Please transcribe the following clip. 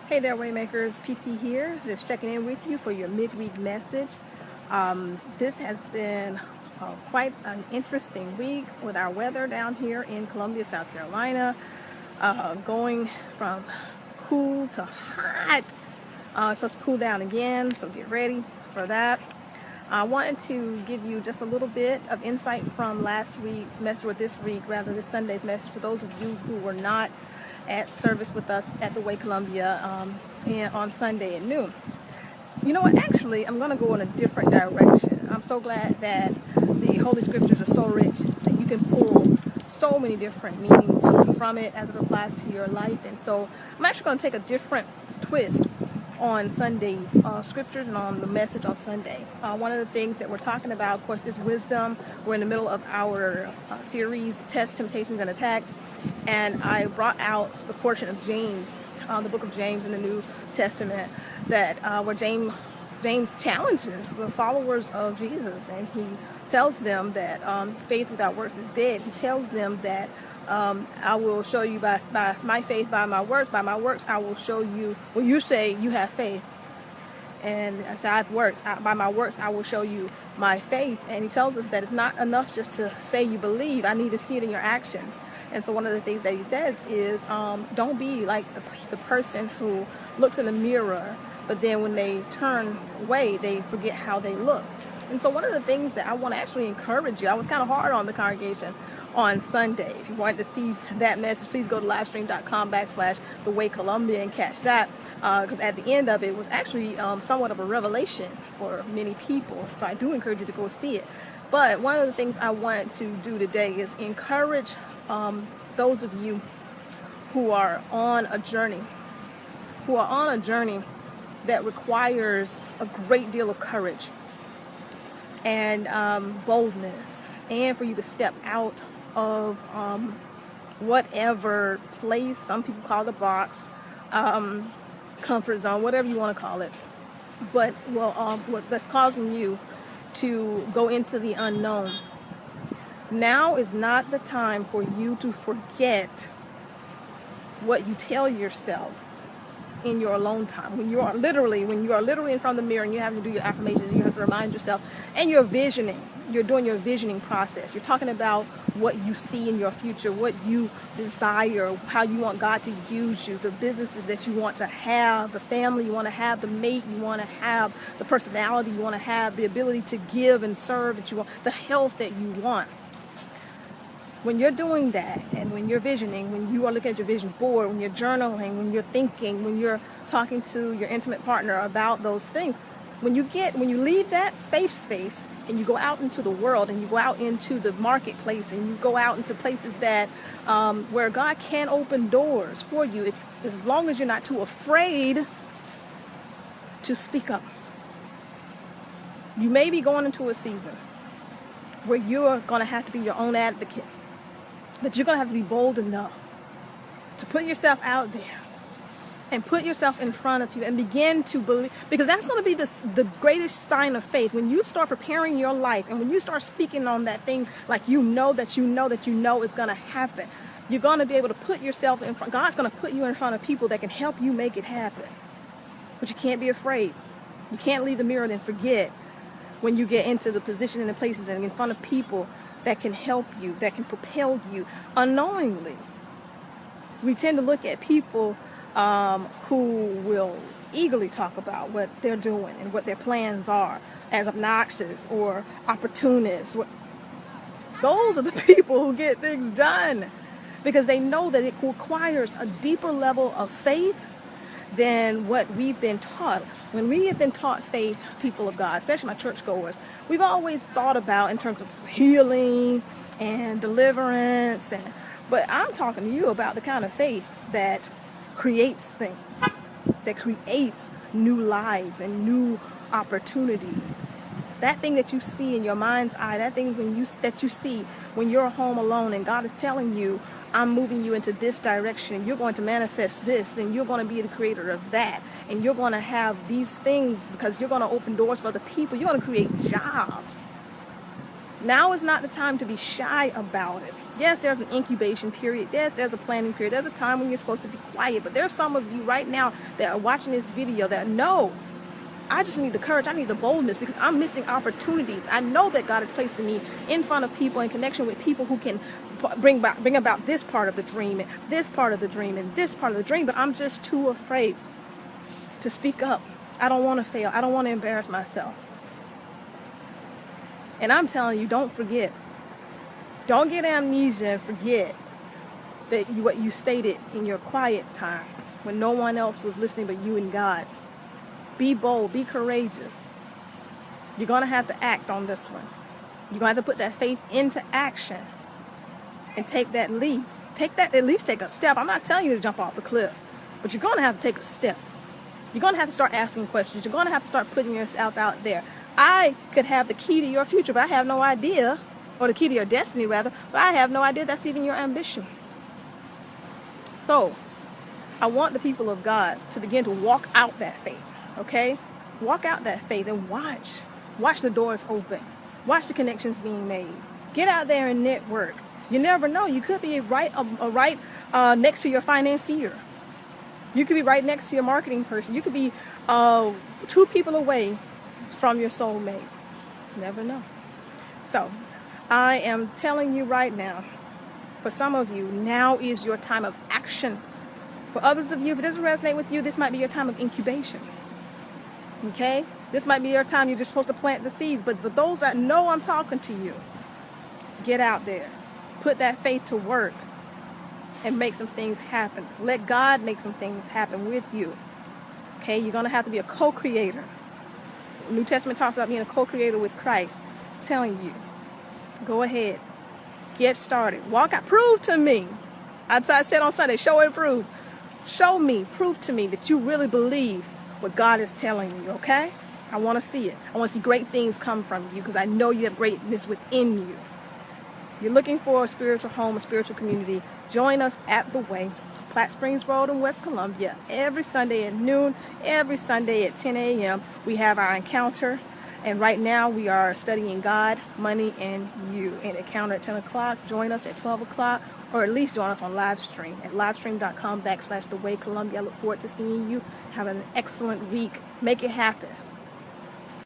Hey there, Waymakers. PT here, just checking in with you for your midweek message. This has been quite an interesting week with our weather down here in Columbia, South Carolina, going from cool to hot. It's supposed to cool down again, so get ready for that. I wanted to give you just a little bit of insight from last week's message, or this Sunday's message, for those of you who were not at service with us at the Way Columbia on Sunday at noon. You know what? Actually, I'm going to go in a different direction. I'm so glad that the Holy Scriptures are so rich that you can pull so many different meanings from it as it applies to your life. And so I'm actually going to take a different twist on Sunday's scriptures and on the message on Sunday. One of the things that we're talking about, of course, is wisdom. We're in the middle of our series, Tests, Temptations, and Attacks. And I brought out the portion of James, the book of James in the New Testament, that where James challenges the followers of Jesus, and he tells them that faith without works is dead. He tells them that I will show you by my faith, by my works I will show you. Well, you say you have faith, and I say I have works. By my works I will show you my faith. And he tells us that it's not enough just to say you believe. I need to see it in your actions. And so one of the things that he says is don't be like the person who looks in the mirror, but then when they turn away, they forget how they look. And so one of the things that I want to actually encourage you, I was kind of hard on the congregation on Sunday. If you wanted to see that message, please go to livestream.com/thewaycolumbia and catch that, because at the end of it was actually somewhat of a revelation for many people. So I do encourage you to go see it. But one of the things I wanted to do today is encourage those of you who are on a journey, that requires a great deal of courage and boldness, and for you to step out of whatever place, some people call it a box, comfort zone, whatever you want to call it, but that's causing you to go into the unknown. Now is not the time for you to forget what you tell yourself in your alone time. When you are literally in front of the mirror and you have to do your affirmations, you have to remind yourself, and you're doing your visioning process. You're talking about what you see in your future, what you desire, how you want God to use you, the businesses that you want to have, the family you want to have, the mate you want to have, the personality you want to have, the ability to give and serve that you want, the health that you want. When you're doing that, and when you're visioning, when you are looking at your vision board, when you're journaling, when you're thinking, when you're talking to your intimate partner about those things, when you leave that safe space and you go out into the world, and you go out into the marketplace, and you go out into places that where God can open doors for you, as long as you're not too afraid to speak up. You may be going into a season where you're going to have to be your own advocate. But you're going to have to be bold enough to put yourself out there and put yourself in front of people and begin to believe, because that's going to be the greatest sign of faith. When you start preparing your life, and when you start speaking on that thing like you know it's going to happen, you're going to be able to put yourself in front. God's going to put you in front of people that can help you make it happen. But you can't be afraid. You can't leave the mirror and forget when you get into the position and the places and in front of people that can help you, that can propel you unknowingly. We tend to look at people who will eagerly talk about what they're doing and what their plans are as obnoxious or opportunists. Those are the people who get things done, because they know that it requires a deeper level of faith than what we've been taught. When we have been taught faith, people of God, especially my churchgoers, we've always thought about in terms of healing and deliverance, but I'm talking to you about the kind of faith that creates things, that creates new lives and new opportunities. That thing that you see in your mind's eye, that thing that you see when you're home alone and God is telling you, I'm moving you into this direction, you're going to manifest this, and you're going to be the creator of that, and you're going to have these things because you're going to open doors for other people, you're going to create jobs. Now is not the time to be shy about it. Yes, there's an incubation period. Yes, there's a planning period. There's a time when you're supposed to be quiet. But there's some of you right now that are watching this video that know, I just need the courage. I need the boldness because I'm missing opportunities. I know that God is placing me in front of people, in connection with people who can bring about this part of the dream, and this part of the dream, and this part of the dream. But I'm just too afraid to speak up. I don't want to fail. I don't want to embarrass myself. And I'm telling you, don't forget. Don't get amnesia and forget that what you stated in your quiet time when no one else was listening but you and God. Be bold, be courageous. You're going to have to act on this one. You're going to have to put that faith into action and take that leap. At least take a step. I'm not telling you to jump off a cliff, but you're going to have to take a step. You're going to have to start asking questions. You're going to have to start putting yourself out there. I could have the key to your future, but I have no idea, or the key to your destiny rather, but I have no idea that's even your ambition. So I want the people of God to begin to walk out that faith, okay? Walk out that faith and watch. Watch the doors open. Watch the connections being made. Get out there and network. You never know. You could be right next to your financier. You could be right next to your marketing person. You could be 2 people away from your soulmate. Never know. So I am telling you right now, for some of you, now is your time of action. For others of you, if it doesn't resonate with you, this might be your time of incubation. Okay? This might be your time you're just supposed to plant the seeds. But for those that know I'm talking to you, get out there. Put that faith to work and make some things happen. Let God make some things happen with you. Okay? You're going to have to be a co-creator. The New Testament talks about being a co-creator with Christ. I'm telling you, go ahead. Get started. Walk out. Prove to me. I said on Sunday, show and prove. Show me, prove to me that you really believe what God is telling you, okay? I want to see it. I want to see great things come from you because I know you have greatness within you. You're looking for a spiritual home, a spiritual community. Join us at The Way, Platte Springs Road in West Columbia, every Sunday at noon, every Sunday at 10 a.m. We have our encounter. And right now we are studying God, money, and you. And encounter at 10 o'clock. Join us at 12 o'clock, or at least join us on live stream at livestream.com/The Way Columbia. I look forward to seeing you. Have an excellent week. Make it happen.